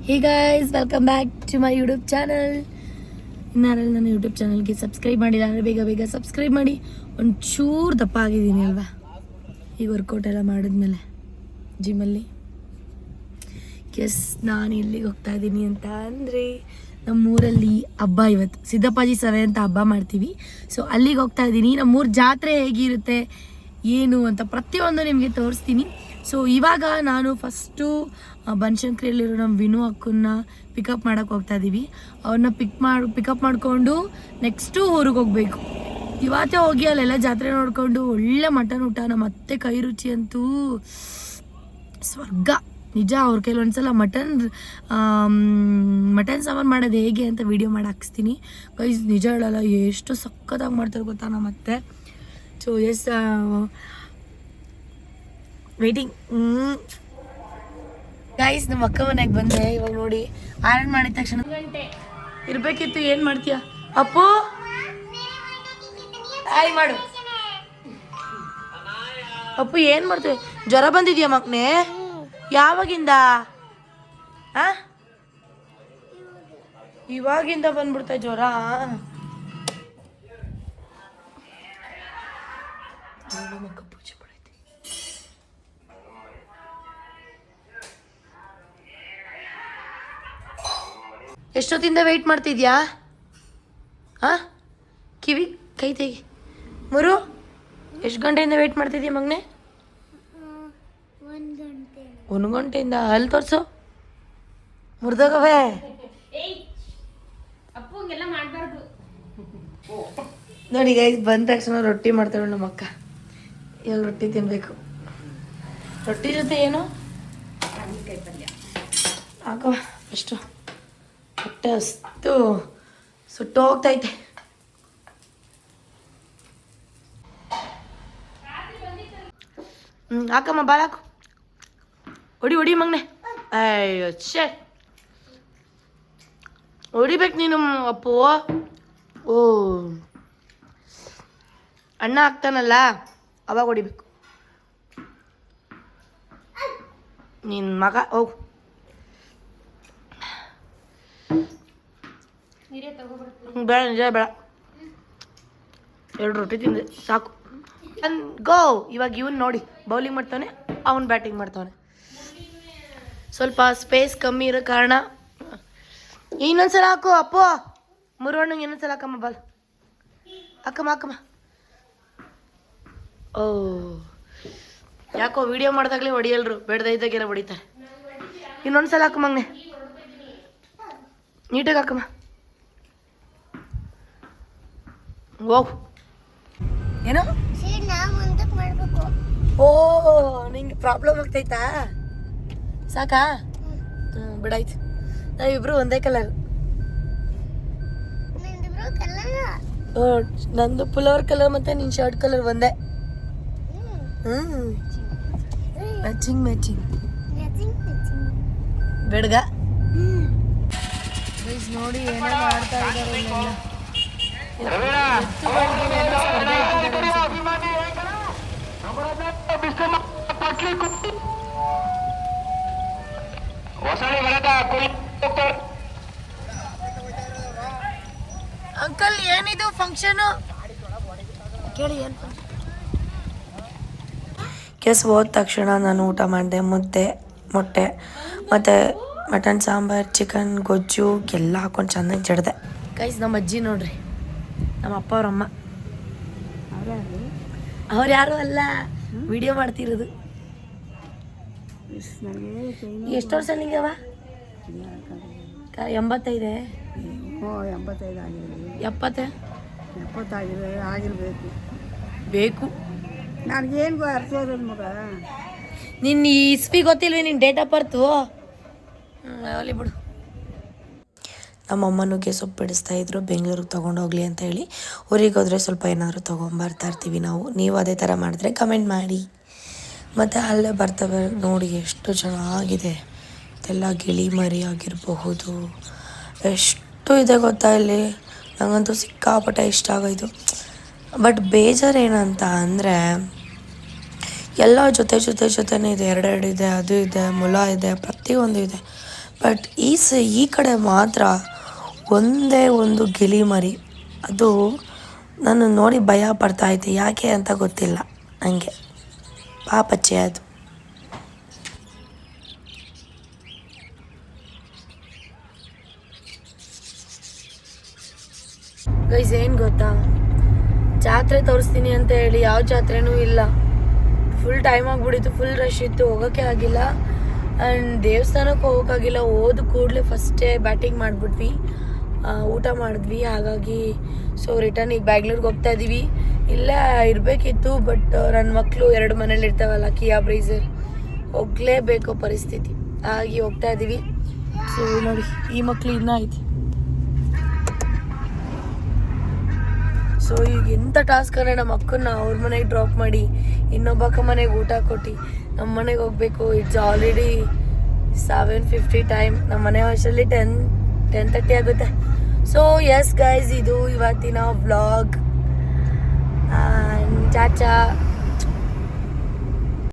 Hey guys, welcome back to my YouTube channel. ಇನ್ನಾರಲ್ಲಿ ನನ್ನ YouTube ಚಾನಲ್ಗೆ ಸಬ್ಸ್ಕ್ರೈಬ್ ಮಾಡಿಲ್ಲ ಅಂದರೆ ಬೇಗ ಸಬ್ಸ್ಕ್ರೈಬ್ ಮಾಡಿ. ಒಂಚೂರು ದಪ್ಪ ಆಗಿದ್ದೀನಿ ಅಲ್ವಾ, ಈಗ ವರ್ಕೌಟ್ ಎಲ್ಲ ಮಾಡಿದ್ಮೇಲೆ ಜಿಮ್ಮಲ್ಲಿ. ನಾನು ಎಲ್ಲಿಗೆ ಹೋಗ್ತಾ ಇದ್ದೀನಿ ಅಂತ ಅಂದರೆ, ನಮ್ಮೂರಲ್ಲಿ ಹಬ್ಬ ಇವತ್ತು ಸಿದ್ದಪ್ಪಾಜಿ ಸವೆ ಅಂತ ಹಬ್ಬ ಮಾಡ್ತೀವಿ. ಸೊ ಅಲ್ಲಿಗೆ ಹೋಗ್ತಾ ಇದ್ದೀನಿ. ನಮ್ಮೂರ ಜಾತ್ರೆ ಹೇಗಿರುತ್ತೆ ಏನು ಅಂತ ಪ್ರತಿಯೊಂದು ನಿಮಗೆ ತೋರಿಸ್ತೀನಿ. ಸೊ ಇವಾಗ ನಾನು ಫಸ್ಟು ಬನಶಂಕರಿಯಲ್ಲಿರೋ ನಮ್ಮ ವಿನು ಅಕ್ಕನ್ನ ಪಿಕಪ್ ಮಾಡೋಕ್ಕೆ ಹೋಗ್ತಾ ಇದ್ದೀವಿ. ಅವ್ರನ್ನ ಪಿಕಪ್ ಮಾಡಿಕೊಂಡು ನೆಕ್ಸ್ಟು ಊರಿಗೆ ಹೋಗಬೇಕು. ಇವತ್ತೇ ಹೋಗಿ ಅಲ್ಲೆಲ್ಲ ಜಾತ್ರೆ ನೋಡಿಕೊಂಡು ಒಳ್ಳೆ ಮಟನ್ ಊಟ. ನಮ್ಮ ಅತ್ತೆ ಕೈ ರುಚಿ ಅಂತೂ ಸ್ವರ್ಗ ನಿಜ. ಅವ್ರ ಕೆಲವೊಂದ್ಸಲ ಮಟನ್ ಸಾಂಬಾರು ಮಾಡೋದು ಹೇಗೆ ಅಂತ ವಿಡಿಯೋ ಮಾಡಿ ಹಾಕಿಸ್ತೀನಿ ಗೈಸ್. ನಿಜ ಹೇಳಲ್ಲ, ಎಷ್ಟು ಸಕ್ಕತ್ತಾಗಿ ಮಾಡ್ತಾರೆ ಗೊತ್ತಾ ನಮ್ಮತ್ತೆ. So waiting guys. ನಮ್ಮ ಅಕ್ಕ ಮನೆಗೆ ಬಂದೆ ಇವಾಗ. ನೋಡಿ, ಆರನ್ ಮಾಡಿದ ತಕ್ಷಣ ಇರ್ಬೇಕಿತ್ತು. ಏನು ಮಾಡ್ತೀಯ ಅಪ್ಪು? ಆಯ್ ಮಾಡು ಅಪ್ಪು. ಏನು ಮಾಡ್ತೀವಿ? ಜ್ವರ ಬಂದಿದ್ಯಾ ಮಕ್ಕನೇ? ಯಾವಾಗಿಂದ? ಇವಾಗಿಂದ ಬಂದ್ಬಿಡ್ತಾ ಜ್ವರ? ಪೂಜೆ ಮಾಡೈತಿ. ಎಷ್ಟೊತ್ತಿಂದ ವೆಯ್ಟ್ ಮಾಡ್ತಿದ್ಯಾ? ಕಿವಿ ಕೈ ತೆಗಿ. ಮುರು, ಎಷ್ಟು ಗಂಟೆಯಿಂದ ವೆಯ್ಟ್ ಮಾಡ್ತಿದ್ಯಾ ಮಗನೆ? 1 ಗಂಟೆಯಿಂದ. ಅಲ್ಲಿ ತೋರಿಸು, ಮುರಿದೋಗವೆ. ನೋಡಿ ಗೈಸ್, ಬಂದ ತಕ್ಷಣ ರೊಟ್ಟಿ ಮಾಡ್ತಾಳೆ ನಮ್ಮ ಅಕ್ಕ. ಇವಾಗ ರೊಟ್ಟಿ ತಿನ್ಬೇಕು. ರೊಟ್ಟಿ ಜೊತೆ ಏನು ಹಾಕೋ. ಅಷ್ಟು ಹೊಟ್ಟೆ ಅಷ್ಟು ಸುಟ್ಟು ಹೋಗ್ತೈತೆ. ಹಾಕಮ್ಮ, ಬಾಳ ಹಾಕು. ಹೊಡಿ ಮಗನೆ. ಅಯ್ಯೋ ಛೇ, ಹೊಡಿಬೇಕು ನೀನು ಅಪ್ಪು. ಓ, ಅಣ್ಣ ಹಾಕ್ತಾನಲ್ಲ ಅವಾಗ ಹೊಡಿಬೇಕು. ನಿನ್ನ ಮಗ ಹೋಗು. ಬೇಡ, ನಿಜ ಬೇಡ. 2 ರೊಟ್ಟಿ ತಿಂದೆ ಸಾಕು. ಗೋ. ಇವಾಗ ಇವನ್ ನೋಡಿ ಬೌಲಿಂಗ್ ಮಾಡ್ತಾನೆ, ಅವನು ಬ್ಯಾಟಿಂಗ್ ಮಾಡ್ತಾನೆ. ಸ್ವಲ್ಪ ಸ್ಪೇಸ್ ಕಮ್ಮಿ ಇರೋ ಕಾರಣ ಇನ್ನೊಂದ್ಸಲ ಹಾಕು ಅಪ್ಪು. ಮುರುವಣ್ಣಂಗೆ ಇನ್ನೊಂದ್ಸಲ ಹಾಕಮ್ಮ ಬಾಲ್. ಹಾಕಮ್ಮ. ಓ, ಯಾಕೋ ವಿಡಿಯೋ ಮಾಡಿದಾಗಲೇ ಹೊಡಿಯಲ್ರು, ಬೇಡದಾಗೆಲ್ಲ ಹೊಡಿತಾರೆ. ಇನ್ನೊಂದ್ಸಲ ಹಾಕಮ್ಮಂಗೆ, ನೀಟಾಗಿ ಹಾಕಮ್ಮ. ಹೋಗು. ಏನು? ಓ, ನಿಂಗೆ ಪ್ರಾಬ್ಲಮ್ ಆಗ್ತೈತಾ? ಸಾಕಾ? ಬಿಡಾಯ್ತು. ನಾವಿಬ್ರು ಒಂದೇ ಕಲರ್. ಓ, ನಂದು ಪುಲವರ್ ಕಲರ್ ಮತ್ತೆ ನಿನ್ನ ಶರ್ಟ್ ಕಲರ್ ಒಂದೇ. ಮ್ಯಾಚಿಂಗ್ ಬೆಡ್ಗ. ನೋಡಿ ಏನೇ ಮಾಡ್ತಾ ಇದ್ದಾರೆ. ಅಂಕಲ್, ಏನಿದು ಫಂಕ್ಷನ್? ಕೇಳಿ ಏನು ಕೆಸ್. ಹೋದ ತಕ್ಷಣ ನಾನು ಊಟ ಮಾಡಿದೆ. ಮೊಟ್ಟೆ ಮತ್ತು ಮಟನ್ ಸಾಂಬಾರು, ಚಿಕನ್ ಗೊಜ್ಜು ಎಲ್ಲ ಹಾಕೊಂಡು ಚೆನ್ನಾಗಿ ಜಡ್ದೆ ಗೈಸ್. ನಮ್ಮ ಅಜ್ಜಿ ನೋಡ್ರಿ, ನಮ್ಮ ಅಪ್ಪ ಅವ್ರಮ್ಮ. ಅವ್ರು ಯಾರು ಅಲ್ಲ, ವಿಡಿಯೋ ಮಾಡ್ತಿರೋದು. ಎಷ್ಟು ವರ್ಷ ನಿಂಗವ? 85? 70 ಆಗಿರ್ಬೇಕು. ಬೇಕು ನನಗೇನು ಅರ್ಥೋದಲ್ಲ ಮಗ. ನಿನ್ನ ಇಸ್ವಿ ಗೊತ್ತಿಲ್ವೇ? ನಿನ್ನ ಡೇಟ್ ಆಫ್ ಬರ್ತು ಅಲ್ಲಿ ಬಿಡು. ನಮ್ಮಮ್ಮನಿಗೆ ಸೊಪ್ಪು ಬಿಡಿಸ್ತಾ ಇದ್ರು, ಬೆಂಗಳೂರಿಗೆ ತೊಗೊಂಡೋಗ್ಲಿ ಅಂತ ಹೇಳಿ. ಊರಿಗೆ ಹೋದರೆ ಸ್ವಲ್ಪ ಏನಾದರೂ ತೊಗೊಂಬರ್ತಾ ಇರ್ತೀವಿ ನಾವು. ನೀವು ಅದೇ ಥರ ಮಾಡಿದ್ರೆ ಕಮೆಂಟ್ ಮಾಡಿ. ಮತ್ತು ಅಲ್ಲೇ ಬರ್ತವೆ ನೋಡಿ, ಎಷ್ಟು ಚೆನ್ನಾಗಿದೆ ಇದೆಲ್ಲ. ಗಿಳಿ ಮರಿ ಆಗಿರಬಹುದು, ಎಷ್ಟು ಇದೆ ಗೊತ್ತಾ ಇಲ್ಲಿ. ನನಗಂತೂ ಸಿಕ್ಕಾಪಟ್ಟೆ ಇಷ್ಟ ಆಗೋಯ್ತು. ಬಟ್ ಬೇಜಾರೇನಂತ ಅಂದರೆ, ಎಲ್ಲ ಜೊತೆನೇ ಇದೆ. 2 ಇದೆ, ಅದು ಇದೆ, ಮೊಲ ಇದೆ, ಪ್ರತಿಯೊಂದು ಇದೆ. ಬಟ್ ಈ ಕಡೆ ಮಾತ್ರ ಒಂದೇ ಒಂದು ಗಿಳಿ ಮರಿ, ಅದು ನಾನು ನೋಡಿ ಭಯ ಪಡ್ತಾಯಿದ್ದೆ, ಯಾಕೆ ಅಂತ ಗೊತ್ತಿಲ್ಲ ನನಗೆ. ಪಾಪಚ್ಚೆ ಅದು. ಗೈಸ್ ಏನು ಗೊತ್ತಾ, ಜಾತ್ರೆ ತೋರಿಸ್ತೀನಿ ಅಂತ ಹೇಳಿ ಯಾವ ಜಾತ್ರೆನೂ ಇಲ್ಲ. ಫುಲ್ ಟೈಮ್ ಆಗಿಬಿಟ್ಟಿತ್ತು, ಫುಲ್ ರಶ್ ಇತ್ತು, ಹೋಗೋಕ್ಕೆ ಆಗಿಲ್ಲ. ಆ್ಯಂಡ್ ದೇವಸ್ಥಾನಕ್ಕೆ ಹೋಗೋಕ್ಕಾಗಿಲ್ಲ. ಹೋದ ಕೂಡಲೇ ಫಸ್ಟೇ ಬ್ಯಾಟಿಂಗ್ ಮಾಡಿಬಿಟ್ವಿ, ಊಟ ಮಾಡಿದ್ವಿ. ಹಾಗಾಗಿ ಸೊ ರಿಟರ್ನ್ ಈಗ ಬ್ಯಾಂಗ್ಳೂರ್ಗೆ ಹೋಗ್ತಾ ಇದ್ದೀವಿ. ಇಲ್ಲೇ ಇರಬೇಕಿತ್ತು, ಬಟ್ ನನ್ನ ಮಕ್ಕಳು 2 ಮನೇಲಿ ಇರ್ತಾವಲ್ಲ, ಕಿಯಾ ಬ್ರೀಸರ್, ಹೋಗಲೇಬೇಕು ಪರಿಸ್ಥಿತಿ, ಹಾಗೆ ಹೋಗ್ತಾ ಇದ್ದೀವಿ. ಸೊ ನೋಡಿ, ಈ ಮಕ್ಳು ಇನ್ನೂ ಐತಿ. ಸೊ ಈಗ ಎಂಥ ಟಾಸ್ಕ್ ಅಂದರೆ ನಮ್ಮ ಅಕ್ಕನ್ನ ಅವ್ರ ಮನೆಗೆ ಡ್ರಾಪ್ ಮಾಡಿ ಇನ್ನೊಬ್ಬಕ್ಕ ಮನೆಗೆ ಊಟ ಕೊಟ್ಟು ನಮ್ಮ ಮನೆಗೆ ಹೋಗಬೇಕು. It's already 7:50 time. ನಮ್ಮ ಮನೆ ವರ್ಷಲ್ಲಿ 10:30 ಆಗುತ್ತೆ. ಸೊ ಎಸ್ ಗೈಸ್, ಇದು ಇವತ್ತಿನ ವ್ಲಾಗ್. ಚಾಚಾ.